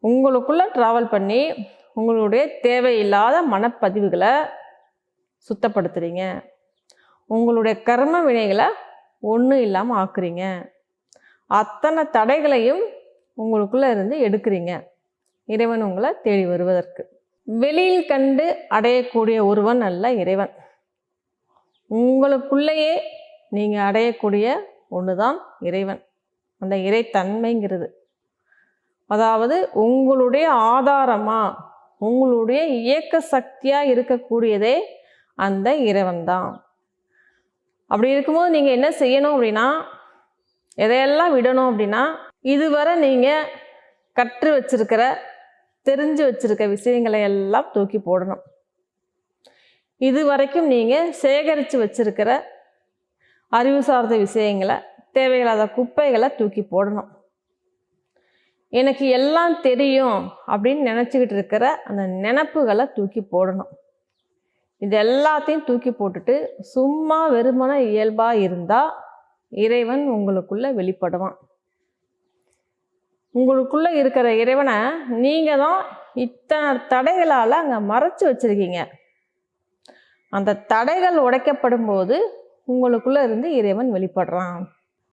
உங்களுக்குள்ளே ட்ராவல் பண்ணி உங்களுடைய தேவையில்லாத மனப்பதிவுகளை சுத்தப்படுத்துகிறீங்க. உங்களுடைய கர்ம வினைகளை ஒன்றும் இல்லாமல் ஆக்குறீங்க. அத்தனை தடைகளையும் உங்களுக்குள்ளே இருந்து எடுக்கிறீங்க இறைவன் உங்களை தேடி வருவதற்கு. வெளியில் கண்டு அடையக்கூடிய ஒருவன் அல்ல இறைவன். உங்களுக்குள்ளேயே நீங்கள் அடையக்கூடிய ஒன்று தான் இறைவன். அந்த இறைத்தன்மைங்கிறது, அதாவது உங்களுடைய ஆதாரமாக உங்களுடைய இயக்க சக்தியாக இருக்கக்கூடியதே அந்த இறைவன் தான். அப்படி இருக்கும்போது நீங்கள் என்ன செய்யணும் அப்படின்னா, எதையெல்லாம் விடணும் அப்படின்னா, இதுவரை நீங்கள் கற்று வச்சிருக்கிற தெரிஞ்சு வச்சிருக்க விஷயங்களை எல்லாம் தூக்கி போடணும். இது வரைக்கும் நீங்கள் சேகரித்து வச்சிருக்கிற அறிவு சார்ந்த விஷயங்களை, தேவையில்லாத குப்பைகளை தூக்கி போடணும். எனக்கு எல்லாம் தெரியும் அப்படின்னு நினச்சிக்கிட்டு இருக்கிற அந்த நினப்புகளை தூக்கி போடணும். இது எல்லாத்தையும் தூக்கி போட்டுட்டு சும்மா வெறுமன இயல்பாக இருந்தால் இறைவன் உங்களுக்குள்ளே வெளிப்படுவான். உங்களுக்குள்ளே இருக்கிற இறைவனை நீங்கள் தான் இத்தனை தடைகளால் அங்கே மறைச்சி வச்சுருக்கீங்க. அந்த தடைகள் உடைக்கப்படும் போது உங்களுக்குள்ளே இருந்து இறைவன் வெளிப்படுறான்.